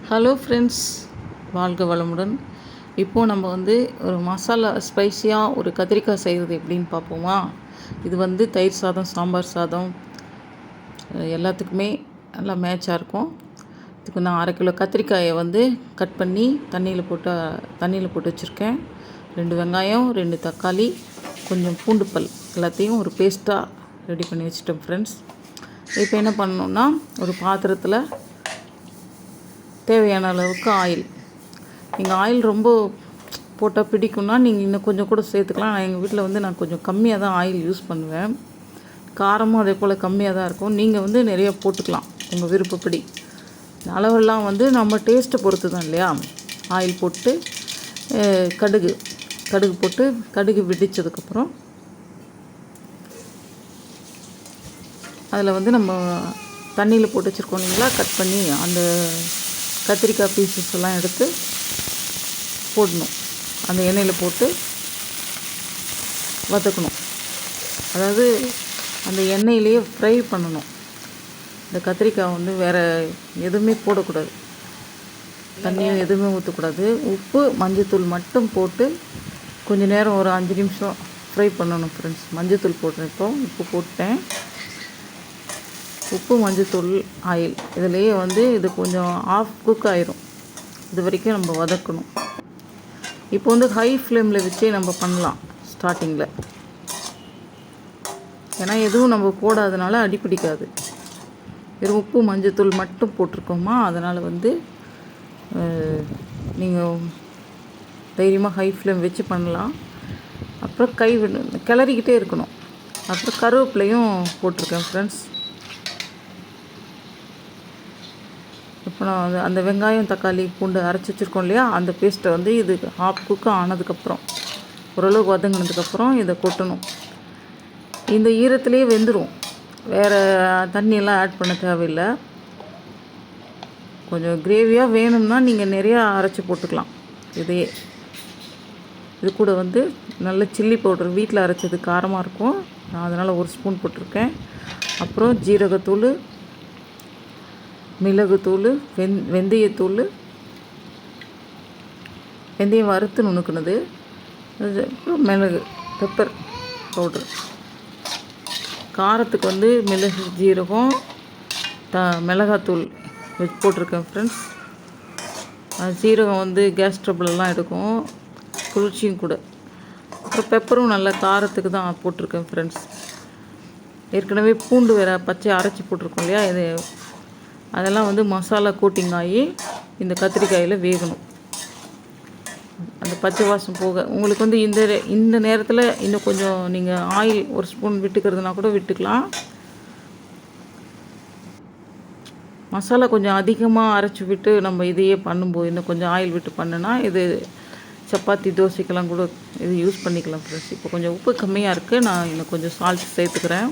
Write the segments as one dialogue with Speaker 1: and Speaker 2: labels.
Speaker 1: Hello friends, வாழ்க வளமுடன். இப்போது நம்ம ஒரு மசாலா ஸ்பைஸியாக ஒரு கத்திரிக்காய் செய்கிறது எப்படின்னு பார்ப்போமா. இது தயிர் சாதம், சாம்பார் சாதம் எல்லாத்துக்குமே நல்லா மேட்சாக இருக்கும். இதுக்கு நான் 1/2 கிலோ கத்திரிக்காயை கட் பண்ணி தண்ணியில் போட்டு வச்சுருக்கேன். 2 வெங்காயம், 2 தக்காளி, கொஞ்சம் பூண்டு பல் எல்லாத்தையும் ஒரு பேஸ்ட்டாக ரெடி பண்ணி வச்சுட்டேன் ஃப்ரெண்ட்ஸ். இப்போ என்ன பண்ணணுன்னா, ஒரு பாத்திரத்தில் தேவையான அளவுக்கு ஆயில். நீங்கள் ஆயில் ரொம்ப போட்டால் பிடிக்கும்னா நீங்கள் இன்னும் கொஞ்சம் கூட சேர்த்துக்கலாம். நான் எங்கள் வீட்டில் நான் கொஞ்சம் கம்மியாக தான் ஆயில் யூஸ் பண்ணுவேன். காரமும் அதே போல் கம்மியாக தான் இருக்கும். நீங்கள் நிறைய போட்டுக்கலாம் உங்கள் விருப்பப்படி. அளவெல்லாம் நம்ம டேஸ்ட்டை பொறுத்து தான் இல்லையா. ஆயில் போட்டு கடுகு போட்டு கடுகு வெடித்ததுக்கப்புறம் அதில் நம்ம தண்ணியில் போட்டு வச்சுருக்கோம் இல்லைங்களா, கட் பண்ணி அந்த கத்திரிக்காய் பீசஸ் எல்லாம் எடுத்து போடணும். அந்த எண்ணெயில் போட்டு வதக்கணும். அதாவது அந்த எண்ணெயிலேயே ஃப்ரை பண்ணணும். இந்த கத்திரிக்காய் வேறு எதுவுமே போடக்கூடாது, தண்ணியும் எதுவுமே ஊற்றக்கூடாது. உப்பு, மஞ்சத்தூள் மட்டும் போட்டு கொஞ்சம் நேரம் ஒரு 5 நிமிஷம் ஃப்ரை பண்ணணும் ஃப்ரெண்ட்ஸ். மஞ்சத்தூள் போட்டேன், உப்பு போட்டேன். உப்பு, மஞ்சத்தூள், ஆயில் இதிலேயே இது கொஞ்சம் ஆஃப் குக் ஆயிரும். இது வரைக்கும் நம்ம வதக்கணும். இப்போ ஹை ஃப்ளேமில் வச்சே நம்ம பண்ணலாம் ஸ்டார்டிங்கில். ஏன்னா எதுவும் நம்ம போடாதனால அடிப்பிடிக்காது. வெறும் உப்பு, மஞ்சத்தூள் மட்டும் போட்டிருக்கோமா, அதனால் நீங்கள் தைரியமாக ஹை ஃப்ளேம் வச்சு பண்ணலாம். அப்புறம் கிளறிக்கிட்டே இருக்கணும். அப்புறம் கருவேப்பிலையும் போட்டிருக்கேன் ஃப்ரெண்ட்ஸ். இப்போ நான் அந்த வெங்காயம், தக்காளி, பூண்டு அரைச்சி வச்சுருக்கோம் இல்லையா, அந்த பேஸ்ட்டை இது ஹாஃப் குக்கு ஆனதுக்கப்புறம், ஓரளவுக்கு வதங்கினதுக்கப்புறம் இதை கொட்டணும். இந்த ஈரத்துலேயே வெந்துடும். வேறு தண்ணியெல்லாம் ஆட் பண்ண தேவையில்லை. கொஞ்சம் கிரேவியாக வேணும்னா நீங்கள் நிறையா அரைச்சி போட்டுக்கலாம். இது கூட நல்ல சில்லி பவுடர் வீட்டில் அரைச்சது காரமாக இருக்கும், நான் அதனால் 1 ஸ்பூன் போட்டிருக்கேன். அப்புறம் ஜீரகத்தூள், மிளகுத்தூள், வெந்தயத்தூள், வெந்தயம் வறுத்து நுணுக்குனது, அப்புறம் மிளகு, பெப்பர் பவுடர். காரத்துக்கு மிளகு, ஜீரகம், மிளகாத்தூள் போட்டிருக்கேன் ஃப்ரெண்ட்ஸ். ஜீரகம் கேஸ் ட்ரபிளெல்லாம் எடுக்கும், குளிர்ச்சியும் கூட. அப்புறம் பெப்பரும் நல்ல காரத்துக்கு தான் போட்டிருக்கேன் ஃப்ரெண்ட்ஸ். ஏற்கனவே பூண்டு வேறு பச்சை அரைச்சி போட்டிருக்கோம் இல்லையா, இது அதெல்லாம் மசாலா கோட்டிங் ஆகி இந்த கத்திரிக்காயில் வேகணும். அந்த பச்சை வாசம் போக உங்களுக்கு இந்த நேரத்தில் இன்னும் கொஞ்சம் நீங்கள் ஆயில் 1 ஸ்பூன் விட்டுக்கிறதுனா கூட விட்டுக்கலாம். மசாலா கொஞ்சம் அதிகமாக அரைச்சி விட்டு நம்ம இதையே பண்ணும்போது இன்னும் கொஞ்சம் ஆயில் விட்டு பண்ணுனா இது சப்பாத்தி, தோசைக்கெல்லாம் கூட இது யூஸ் பண்ணிக்கலாம் ஃப்ரெண்ட்ஸ். இப்போ கொஞ்சம் உப்பு கம்மியாக இருக்குது, நான் இன்னும் கொஞ்சம் சால்ட் சேர்த்துக்கிறேன்.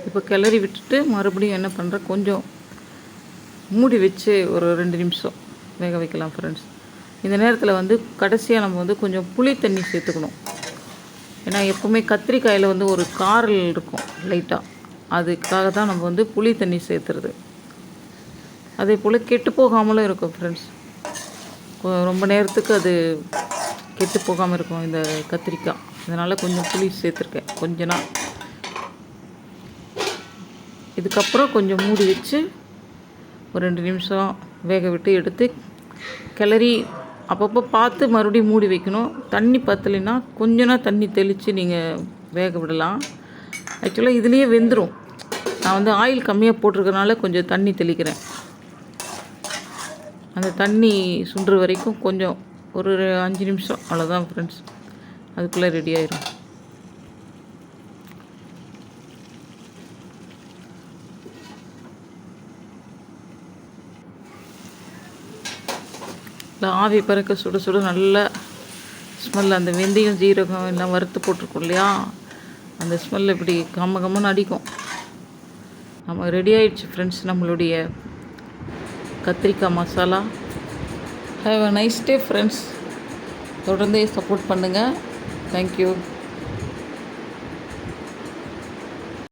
Speaker 1: இப்போ கிளறி விட்டுட்டு மறுபடியும் என்ன பண்ணுறேன், கொஞ்சம் மூடி வச்சு ஒரு 2 நிமிஷம் வேக வைக்கலாம் ஃப்ரெண்ட்ஸ். இந்த நேரத்தில் கடைசியாக நம்ம கொஞ்சம் புளி தண்ணி சேர்த்துக்கணும். ஏன்னா எப்போவுமே கத்திரிக்காயில் ஒரு காரல் இருக்கும் லைட்டாக, அதுக்காக தான் நம்ம புளி தண்ணி சேர்த்துறது. அதே போல் கெட்டு போகாமலும் இருக்கும் ஃப்ரெண்ட்ஸ். ரொம்ப நேரத்துக்கு அது கெட்டு போகாமல் இருக்கும் இந்த கத்திரிக்காய். அதனால் கொஞ்சம் புளி சேர்த்துருக்கேன் கொஞ்ச நாள். இதுக்கப்புறம் கொஞ்சம் மூடி வச்சு ஒரு 2 நிமிஷம் வேக விட்டு எடுத்து கிளறி அப்பப்போ பார்த்து மறுபடியும் மூடி வைக்கணும். தண்ணி பத்தலைன்னா கொஞ்சம் தண்ணி தெளித்து நீங்கள் வேக விடலாம். ஆக்சுவலாக இதுலேயே வெந்துடும். நான் ஆயில் கம்மியாக போட்டிருக்கனால கொஞ்சம் தண்ணி தெளிக்கிறேன். அந்த தண்ணி சுண்டுற வரைக்கும் கொஞ்சம் ஒரு 5 நிமிஷம் அவ்வளோதான் ஃப்ரெண்ட்ஸ், அதுக்குள்ளே ரெடி ஆயிடும். ஆவி பறக்க சுட சுட நல்ல ஸ்மெல். அந்த வெந்தயம், ஜீரகம் எல்லாம் வறுத்து போட்டிருக்கோம் இல்லையா, அந்த ஸ்மெல் இப்படி கம்மன்னு அடிக்கும். நம்ம ரெடி ஆகிடுச்சு ஃப்ரெண்ட்ஸ் நம்மளுடைய கத்திரிக்காய் masala. Have a nice day friends. தொடர்ந்து சப்போர்ட் பண்ணுங்கள். தேங்க்யூ.